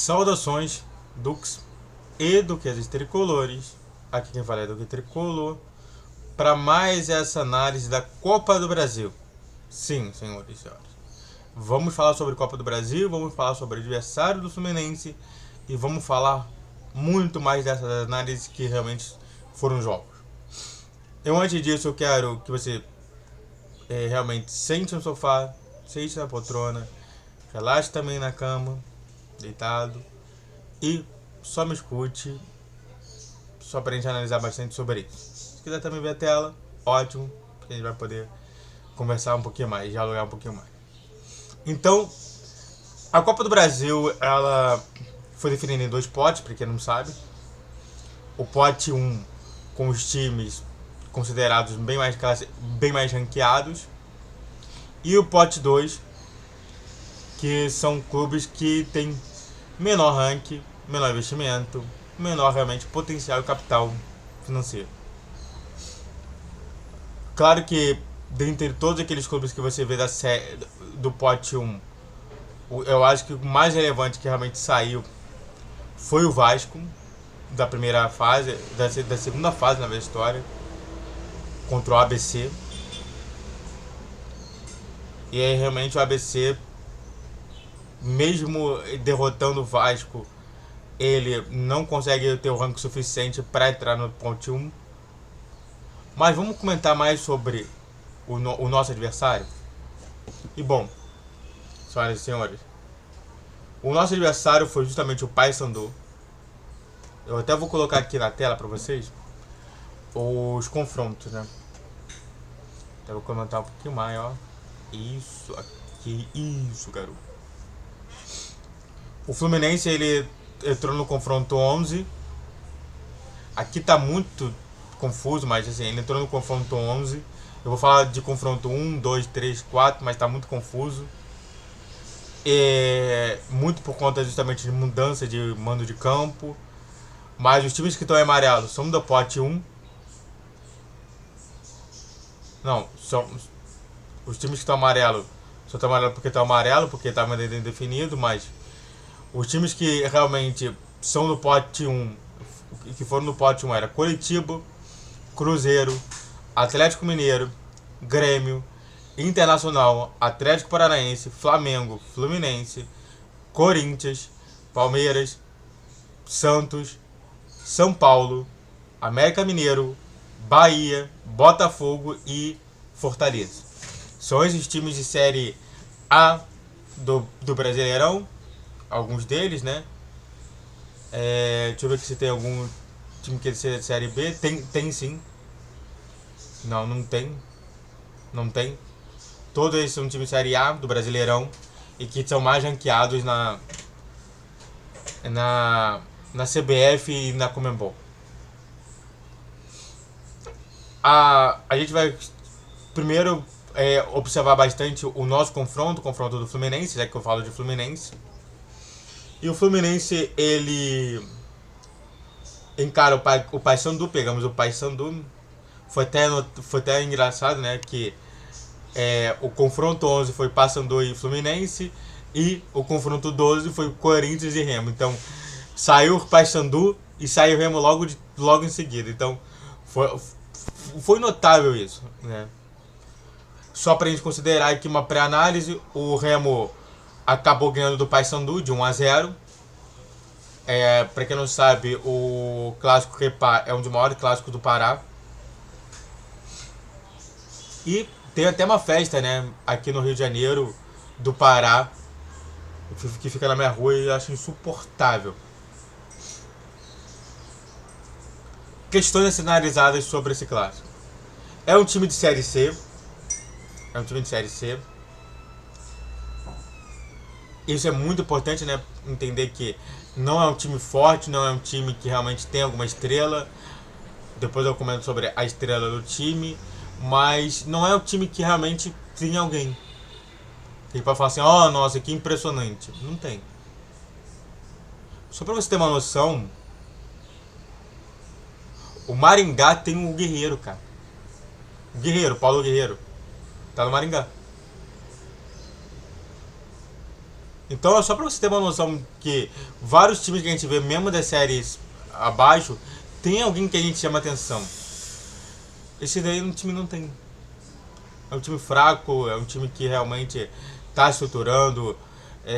Saudações, Dux e duquesas tricolores. Aqui quem fala é Duque Tricolor. Para mais essa análise da Copa do Brasil. Sim, senhores e senhoras. Vamos falar sobre Copa do Brasil, vamos falar sobre o adversário do Fluminense e vamos falar muito mais dessas análises que realmente foram jogos. Antes disso, eu quero que você realmente sente no sofá, sente na poltrona, relaxe também na cama, deitado, e só me escute, só pra gente analisar bastante sobre isso. Se quiser também ver a tela, ótimo, a gente vai poder conversar um pouquinho mais, dialogar um pouquinho mais. Então, a Copa do Brasil, ela foi definida em dois potes, pra quem não sabe. O pote 1, com os times considerados bem mais ranqueados, e o pote 2, que são clubes que têm menor ranking, menor investimento, menor realmente potencial e capital financeiro. Claro que dentre todos aqueles clubes que você vê do pote 1, eu acho que o mais relevante que realmente saiu foi o Vasco, da primeira fase, da segunda fase na história, contra o ABC. E aí realmente o ABC, mesmo derrotando o Vasco, ele não consegue ter o ranking suficiente para entrar no ponto 1. Mas vamos comentar mais sobre o nosso adversário. E bom, senhoras e senhores, o nosso adversário foi justamente o Paysandu. Eu até vou colocar aqui na tela para vocês os confrontos, né? Até vou comentar um pouquinho mais, ó. Isso aqui, isso, garoto. O Fluminense, ele entrou no confronto 11. Aqui tá muito confuso, mas assim, ele entrou no confronto 11. Eu vou falar de confronto 1, 2, 3, 4, mas tá muito confuso. Muito por conta justamente de mudança de mando de campo. Mas os times que estão em amarelo são do pote 1. Não, são os times que estão amarelo. Só estão amarelo porque tá indefinido, mas os times que realmente são do pote 1, que foram no pote 1, era Coritiba, Cruzeiro, Atlético Mineiro, Grêmio, Internacional, Atlético Paranaense, Flamengo, Fluminense, Corinthians, Palmeiras, Santos, São Paulo, América Mineiro, Bahia, Botafogo e Fortaleza. São esses times de série A do Brasileirão, alguns deles, né? Deixa eu ver aqui se tem algum time que é de série B. Tem sim. Não tem. Não tem. Todos eles são times de série A do Brasileirão e que são mais ranqueados na CBF e na Conmebol. A gente vai primeiro observar bastante o nosso confronto do Fluminense, já que eu falo de Fluminense. E o Fluminense, ele encara o Paysandu, pegamos o Paysandu. Foi até engraçado, né, que o confronto 11 foi Paysandu e Fluminense, e o confronto 12 foi Corinthians e Remo. Então, saiu o Paysandu e saiu o Remo logo em seguida. Então, foi notável isso, né? Só pra gente considerar aqui uma pré-análise, o Remo acabou ganhando do Paysandu de 1-0. Pra quem não sabe, o clássico Repá é um dos maiores clássicos do Pará. E tem até uma festa, né, aqui no Rio de Janeiro, do Pará, que fica na minha rua e eu acho insuportável. Questões analisadas sobre esse clássico. É um time de Série C. Isso é muito importante, né? Entender que não é um time forte, não é um time que realmente tem alguma estrela. Depois eu comento sobre a estrela do time. Mas não é um time que realmente tem alguém. Tem pra falar assim, nossa, que impressionante. Não tem. Só pra você ter uma noção, o Maringá tem um Guerreiro, cara. Paulo Guerreiro. Tá no Maringá. Então é só pra você ter uma noção que vários times que a gente vê, mesmo das séries abaixo, tem alguém que a gente chama atenção. Esse daí no time não tem. É um time fraco, é um time que realmente está estruturando,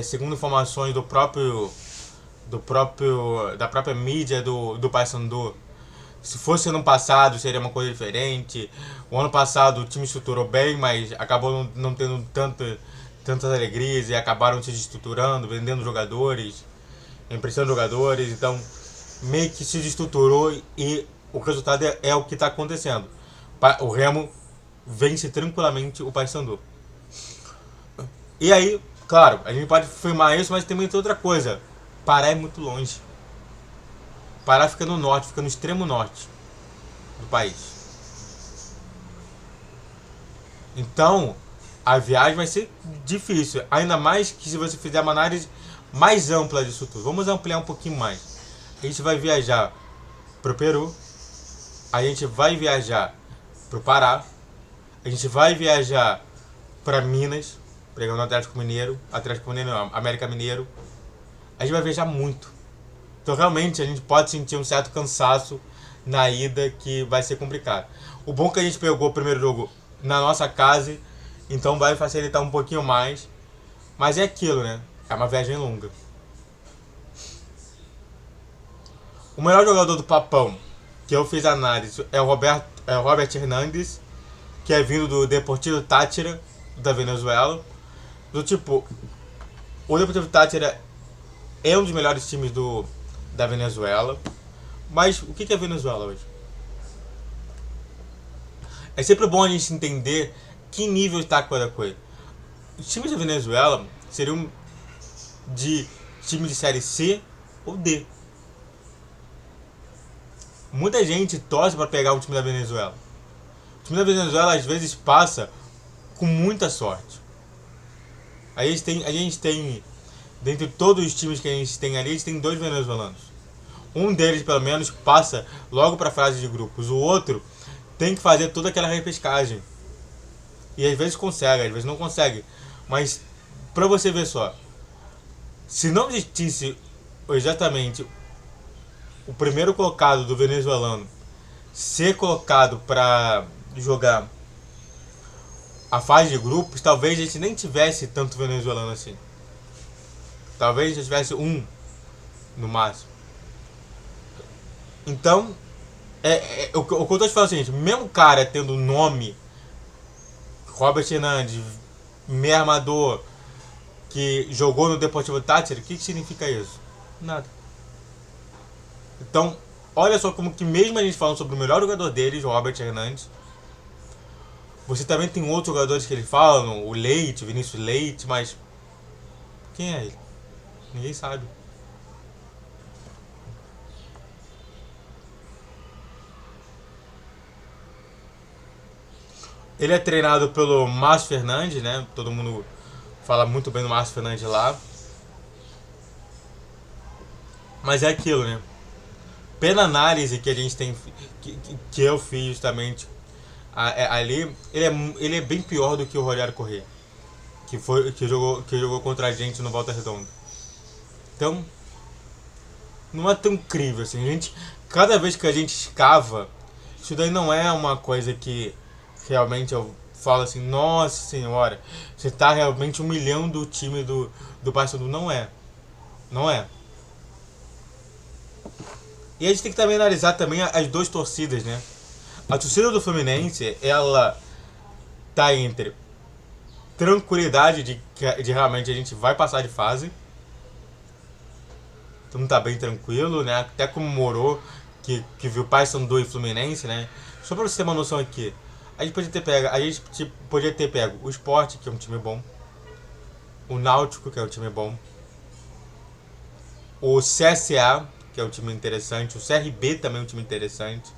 segundo informações da própria mídia do Paysandu. Se fosse ano passado seria uma coisa diferente. O ano passado o time estruturou bem, mas acabou não tendo tantas alegrias e acabaram se desestruturando, vendendo jogadores, emprestando jogadores. Então meio que se desestruturou e o resultado é o que está acontecendo. O Remo vence tranquilamente o Paysandu. E aí, claro, a gente pode afirmar isso, mas também tem outra coisa. Pará é muito longe. Pará fica no norte, fica no extremo norte do país. Então, a viagem vai ser difícil. Ainda mais que se você fizer uma análise mais ampla disso tudo. Vamos ampliar um pouquinho mais. A gente vai viajar pro Peru. A gente vai viajar pro Pará. A gente vai viajar para Minas, pegando Atlético Mineiro, não, América Mineiro. A gente vai viajar muito. Então realmente a gente pode sentir um certo cansaço na ida que vai ser complicado. O bom é que a gente pegou o primeiro jogo na nossa casa, então vai facilitar um pouquinho mais. Mas é aquilo, né? É uma viagem longa. O melhor jogador do Papão, que eu fiz análise, é o Robert Hernandes, que é vindo do Deportivo Táchira, da Venezuela. Do tipo, o Deportivo Táchira é um dos melhores times da Venezuela. Mas o que é Venezuela hoje? É sempre bom a gente entender que nível está cada coisa. Os times da Venezuela seriam de time de série C ou D. Muita gente torce para pegar o time da Venezuela. O time da Venezuela às vezes passa com muita sorte. A gente tem dentre todos os times que a gente tem ali, a gente tem 2 venezuelanos. Um deles, pelo menos, passa logo para a fase de grupos. O outro tem que fazer toda aquela repescagem. E às vezes consegue, às vezes não consegue. Mas, para você ver só, se não existisse exatamente o primeiro colocado do venezuelano ser colocado para jogar a fase de grupos, talvez a gente nem tivesse tanto venezuelano assim. Talvez já tivesse um no máximo. Então, o que eu tô te falando é o seguinte: mesmo o cara tendo nome, Robert Hernandes, meio armador, que jogou no Deportivo Táchira, o que significa isso? Nada. Então, olha só como que mesmo a gente falando sobre o melhor jogador deles, o Robert Hernandes, você também tem outros jogadores que eles falam, o Leite, Vinícius Leite, mas quem é ele? Ninguém sabe. Ele é treinado pelo Márcio Fernandes, né? Todo mundo fala muito bem do Márcio Fernandes lá. Mas é aquilo, né? Pela análise que a gente tem, que eu fiz justamente ali, ele é bem pior do que o Rogério Corrêa, que jogou contra a gente no Volta Redonda. Então, não é tão incrível assim. Cada vez que a gente escava, isso daí não é uma coisa que realmente eu falo assim, nossa senhora, você está realmente humilhando o time do Paysandu. Não é. Não é. E a gente tem que também analisar também as 2 torcidas, né? A torcida do Fluminense, ela tá entre tranquilidade de realmente a gente vai passar de fase. Então tá bem tranquilo, né? Até comemorou que viu Paysandu e Fluminense, né? Só pra você ter uma noção aqui, a gente podia ter pego o Sport, que é um time bom, o Náutico, que é um time bom, o CSA, que é um time interessante, o CRB também é um time interessante.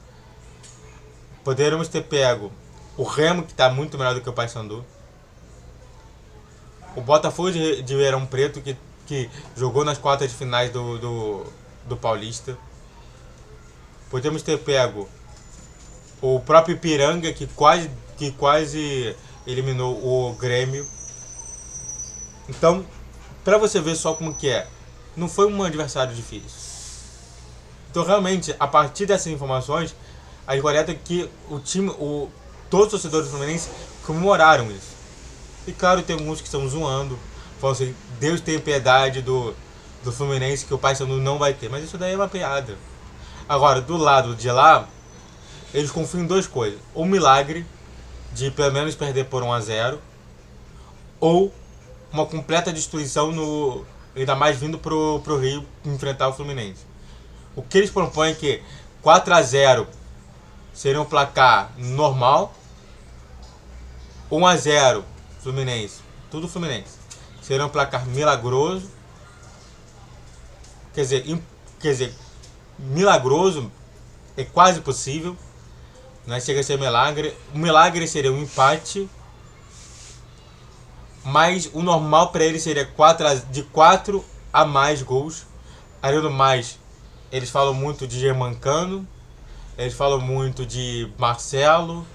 Poderíamos ter pego o Remo, que está muito melhor do que o Paysandu, o Botafogo de Ribeirão Preto, que jogou nas quartas de finais do Paulista. Podemos ter pego o próprio Ipiranga, que quase eliminou o Grêmio. Então, Pra você ver só como que é, não foi um adversário difícil. Então realmente, a partir dessas informações, a gente coleta que o time, todos os torcedores do Fluminense comemoraram isso. E claro, tem alguns que estão zoando, falam assim, Deus tem piedade do Fluminense que o Paysandu não vai ter. Mas isso daí é uma piada. Agora, do lado de lá, eles confiam em duas coisas. O milagre de pelo menos perder por 1-0, ou uma completa destruição, ainda mais vindo pro Rio enfrentar o Fluminense. O que eles propõem é que 4-0 seria um placar normal, 1-0 Fluminense, tudo Fluminense, seria um placar milagroso. Quer dizer, milagroso é quase possível, não chega a ser milagre. O milagre seria um empate, mas o normal para ele seria de 4 a mais gols. Além do mais, eles falam muito de Germancano, eles falam muito de Marcelo,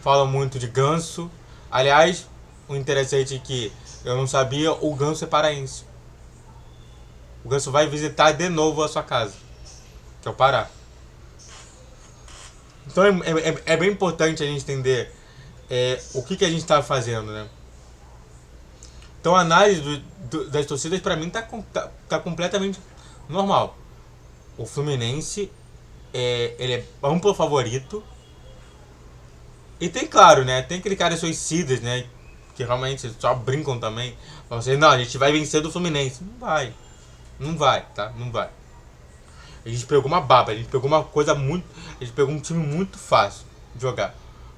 falam muito de Ganso. Aliás, o interessante é que eu não sabia, o Ganso é paraense. O Ganso vai visitar de novo a sua casa, que é o Pará. Então é bem importante a gente entender o que a gente está fazendo, né? Então a análise das torcidas pra mim tá completamente normal. O Fluminense ele é amplo favorito. E tem, claro, né? Tem aquele cara suicidas, né? Que realmente só brincam também. Falam assim, não, a gente vai vencer do Fluminense. Não vai. Não vai, tá? Não vai. A gente pegou uma baba, a gente pegou uma coisa muito. A gente pegou um time muito fácil de jogar.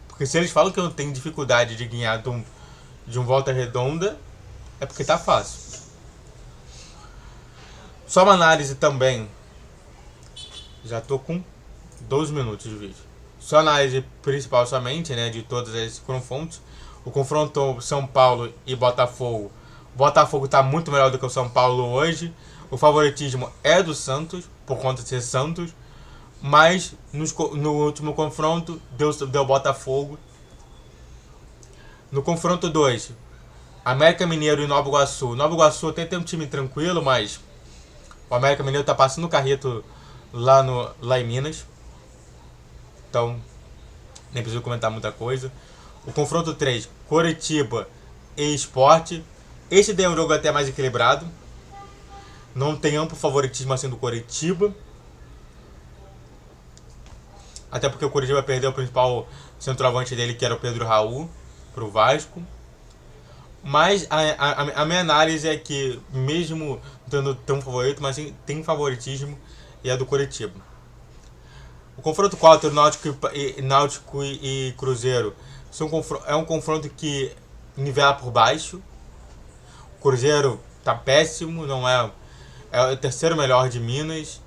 Porque se eles falam que eu não tenho dificuldade de ganhar de um Volta Redonda, é porque tá fácil. Só uma análise também. Já tô com 12 minutos de vídeo. Só a análise principal somente, né, de todos esses confrontos. O confronto São Paulo e Botafogo. O Botafogo tá muito melhor do que o São Paulo hoje. O favoritismo é do Santos, por conta de ser Santos. Mas no último confronto deu Botafogo. No confronto 2, América Mineiro e Nova Iguaçu. Nova Iguaçu até tem um time tranquilo, mas o América Mineiro tá passando o carreto lá em Minas. Então, nem preciso comentar muita coisa. O confronto 3, Coritiba e Sport. Esse daí é um jogo até mais equilibrado. Não tem amplo favoritismo assim do Coritiba. Até porque o Coritiba perdeu o principal centroavante dele, que era o Pedro Raul, pro Vasco. Mas a minha análise é que, mesmo tendo tão favorito, mas tem favoritismo, e é do Coritiba. O confronto 4, Náutico e Cruzeiro, é um confronto que nivela por baixo. O Cruzeiro tá péssimo, não é o terceiro melhor de Minas.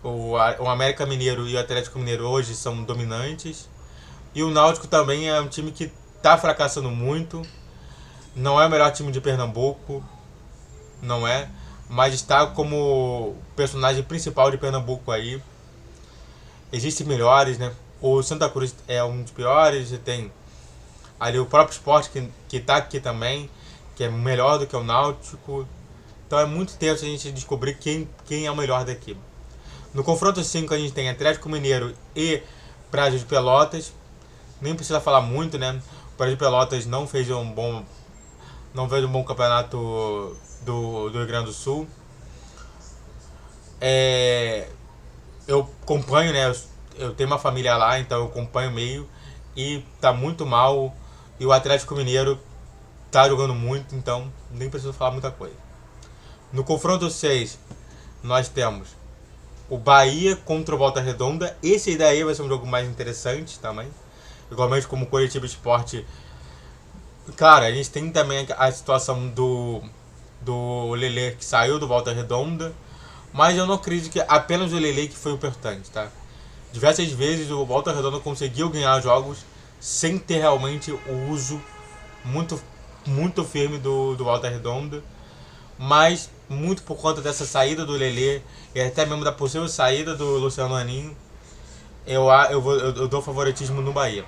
O América Mineiro e o Atlético Mineiro hoje são dominantes. E o Náutico também é um time que tá fracassando muito. Não é o melhor time de Pernambuco, não é, mas está como personagem principal de Pernambuco aí. Existem melhores, né? O Santa Cruz é um dos piores, e tem ali o próprio Sport que tá aqui também, que é melhor do que o Náutico. Então é muito tenso a gente descobrir quem é o melhor daqui. No confronto 5 a gente tem Atlético Mineiro e Brasil de Pelotas. Nem precisa falar muito, né? O Brasil de Pelotas não fez um bom campeonato do Rio Grande do Sul. Eu acompanho, né? Eu tenho uma família lá, então eu acompanho meio. E tá muito mal. E o Atlético Mineiro tá jogando muito, então nem preciso falar muita coisa. No confronto 6, nós temos o Bahia contra o Volta Redonda. Esse daí vai ser um jogo mais interessante também. Igualmente como o Coritiba Sport. Claro, a gente tem também a situação do Lele, que saiu do Volta Redonda. Mas eu não acredito que apenas o Lele que foi importante, tá? Diversas vezes o Volta Redonda conseguiu ganhar jogos sem ter realmente o uso muito firme do Volta Redonda. Mas muito por conta dessa saída do Lele e até mesmo da possível saída do Luciano Aninho, eu dou favoritismo no Bahia.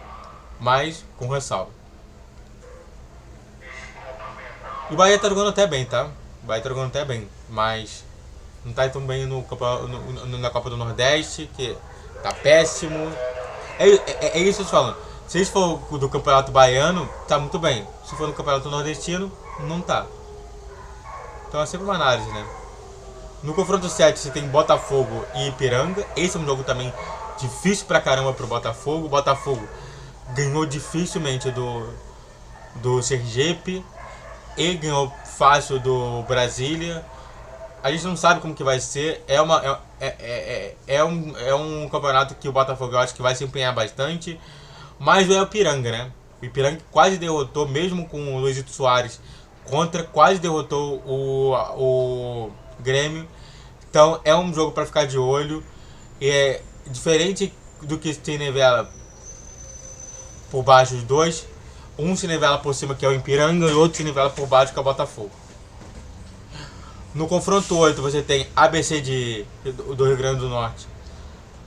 Mas com ressalva. O Bahia tá jogando até bem, tá? vai trocando até bem, mas não tá tão bem na Copa do Nordeste, que tá péssimo. É isso que eu tô falando. Se for do Campeonato Baiano, tá muito bem. Se for no Campeonato Nordestino, não tá. Então é sempre uma análise, né? No confronto 7 você tem Botafogo e Ipiranga. Esse é um jogo também difícil pra caramba pro Botafogo. O Botafogo ganhou dificilmente do Sergipe e ganhou fácil do Brasília. A gente não sabe como que vai ser. É um campeonato que o Botafogo eu acho que vai se empenhar bastante. Mas é o Ipiranga, né? O Ipiranga quase derrotou, mesmo com o Luizito Soares quase derrotou o Grêmio. Então é um jogo para ficar de olho. E é diferente do que se nivela por baixo os dois. Um se nivela por cima, que é o Ipiranga, e o outro se nivela por baixo, que é o Botafogo. No confronto 8 você tem ABC do Rio Grande do Norte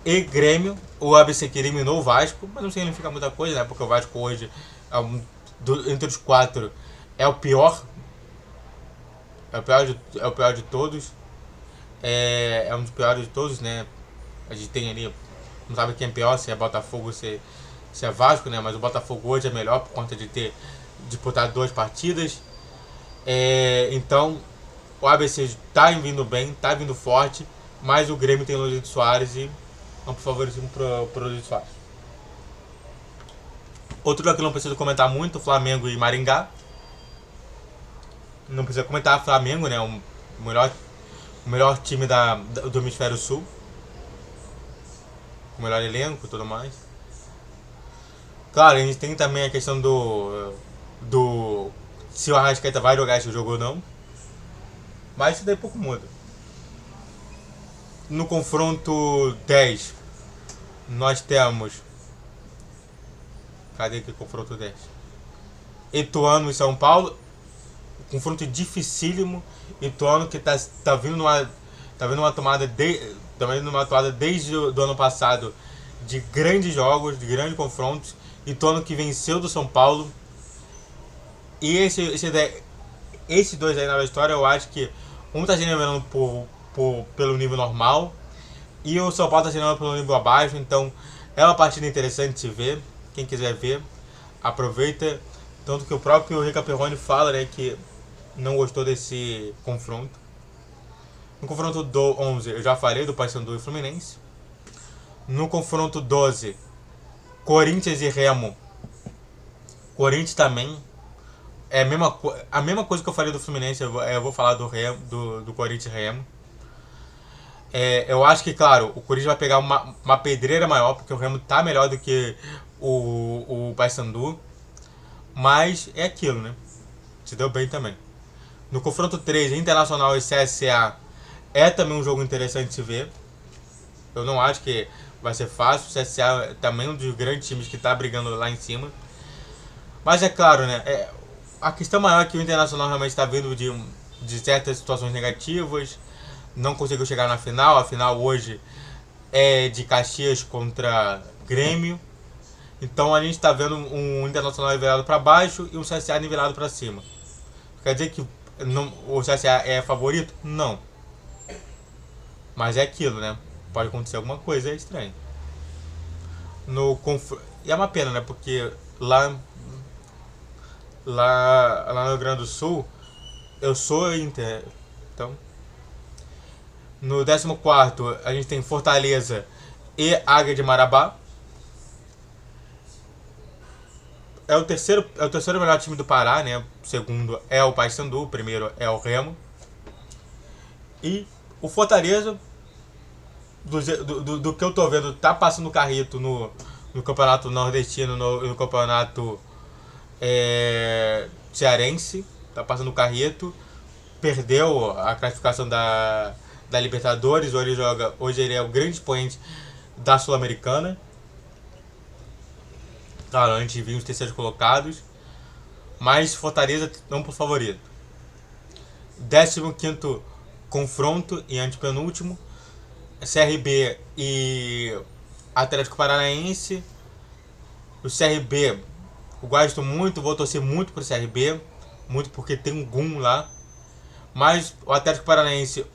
e Grêmio. O ABC que eliminou o Vasco, mas não significa muita coisa, né? Porque o Vasco hoje, entre os quatro, é o pior. É o pior de todos. É um dos piores de todos, né? A gente tem ali, não sabe quem é pior, se é Botafogo ou se é Vasco, né? Mas o Botafogo hoje é melhor por conta de ter disputado 2 partidas. Então, o ABC tá vindo bem, tá vindo forte, mas o Grêmio tem o Luizito Soares e vamos por favoritismo pro Luizito Soares. Outro jogo que não preciso comentar muito, Flamengo e Maringá. Não precisa comentar, Flamengo, né? O melhor time do Hemisfério Sul. O melhor elenco e tudo mais. Claro, a gente tem também a questão do se o Arrascaeta vai jogar esse jogo ou não. Mas isso daí pouco muda. No confronto 10, nós temos. Cadê que confronto 10? Ituano e São Paulo. Confronto dificílimo. Ituano que tá vindo numa tomada desde o ano passado de grandes jogos, de grandes confrontos. Ituano que venceu do São Paulo. E esses dois aí na história, eu acho que um tá se nivelando pelo nível normal e o São Paulo tá se nivelando pelo nível abaixo. Então é uma partida interessante de se ver. Quem quiser ver, aproveita. Tanto que o próprio Rica Perrone fala, né, que não gostou desse confronto. No confronto 11 eu já falei do Paysandu e Fluminense. No confronto 12, Corinthians e Remo. Corinthians também. É a mesma coisa que eu falei do Fluminense, eu vou falar do Corinthians e Remo. Eu acho que, claro, o Corinthians vai pegar uma pedreira maior, porque o Remo tá melhor do que o Paysandu. Mas é aquilo, né? Se deu bem também. No confronto 13, Internacional e CSA é também um jogo interessante de se ver. Eu não acho que vai ser fácil. O CSA é também um dos grandes times que tá brigando lá em cima. Mas é claro, né? A questão maior é que o Internacional realmente está vindo de certas situações negativas. Não conseguiu chegar na final. A final hoje é de Caxias contra Grêmio. Então a gente está vendo um Internacional nivelado para baixo e um CSA nivelado para cima. Quer dizer que o CSA é favorito? Não. Mas é aquilo, né? Pode acontecer alguma coisa, é estranho. E é uma pena, né? Porque lá no Rio Grande do Sul, eu sou Inter. Então, no 14º, a gente tem Fortaleza e Águia de Marabá. É o terceiro melhor time do Pará, né? O segundo é o Paysandu, o primeiro é o Remo. E o Fortaleza, do que eu tô vendo, tá passando o carrito no Campeonato Nordestino, no Campeonato Cearense. Tá passando o carrito. Perdeu a classificação da Libertadores. Hoje ele é o grande expoente da Sul-Americana. Claro, antes de vir os terceiros colocados. Mas Fortaleza não por favorito. 15º confronto e antepenúltimo. CRB e Atlético Paranaense. O CRB, eu gosto muito, vou torcer muito pro CRB. Muito porque tem um Gum lá. Mas o Atlético Paranaense,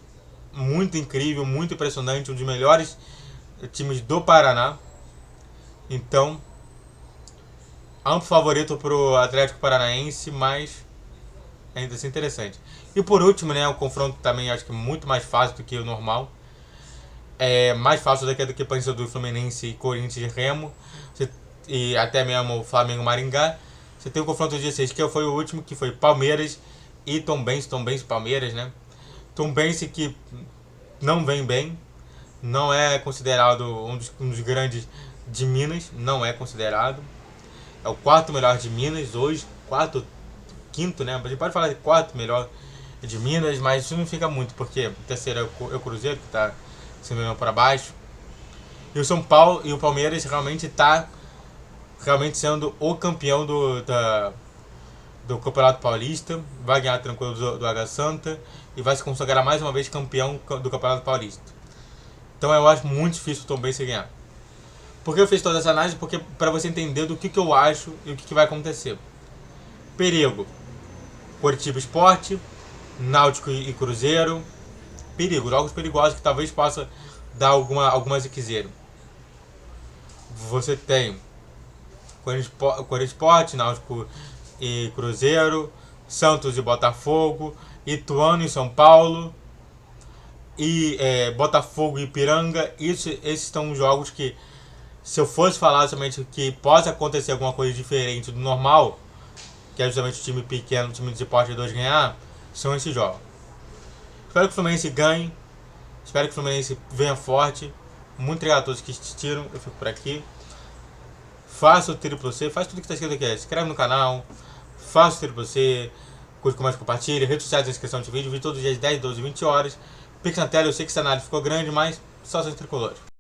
muito incrível, muito impressionante, um dos melhores times do Paraná. Então, amplo favorito pro Atlético Paranaense, mas ainda assim interessante. E por último, né, o confronto também acho que muito mais fácil do que o normal. É mais fácil do que parecer do Fluminense e Corinthians e Remo. E até mesmo o Flamengo Maringá. Você tem o confronto do dia 6, que foi o último, que foi Palmeiras e Tombense e Palmeiras, né? Tombense que não vem bem, não é considerado um dos grandes de Minas, não é considerado. É o quarto melhor de Minas hoje, quinto, né? A gente pode falar de quarto melhor de Minas, mas isso não fica muito, porque o terceiro é o Cruzeiro, que está se mesmo para baixo. E o São Paulo e o Palmeiras realmente está sendo o campeão do Campeonato Paulista, vai ganhar tranquilo do Água Santa e vai se consagrar mais uma vez campeão do Campeonato Paulista. Então eu acho muito difícil o Tom Benz ganhar. Por que eu fiz toda essa análise? Porque para você entender do que eu acho e o que vai acontecer. Perigo: Coritiba Sport, Náutico e Cruzeiro. Perigo, jogos perigosos que talvez possa dar alguma ziquezeira. Você tem Coritiba Sport, Náutico e Cruzeiro, Santos e Botafogo, Ituano e São Paulo, e Botafogo e Ipiranga. Esses são jogos que, se eu fosse falar somente que pode acontecer alguma coisa diferente do normal, que é justamente o time pequeno, o time de esporte de 2 ganhar, são esses jogos. Espero que o Fluminense ganhe, espero que o Fluminense venha forte. Muito obrigado a todos que assistiram, eu fico por aqui. Faça o triplo C, faz tudo que está escrito aqui, se inscreve no canal, faça o triplo C, curte, comente, compartilha, redes sociais, descrição de vídeo todos os dias 10, 12, 20 horas. Pix na tela, eu sei que essa análise ficou grande, mas só são tricolores.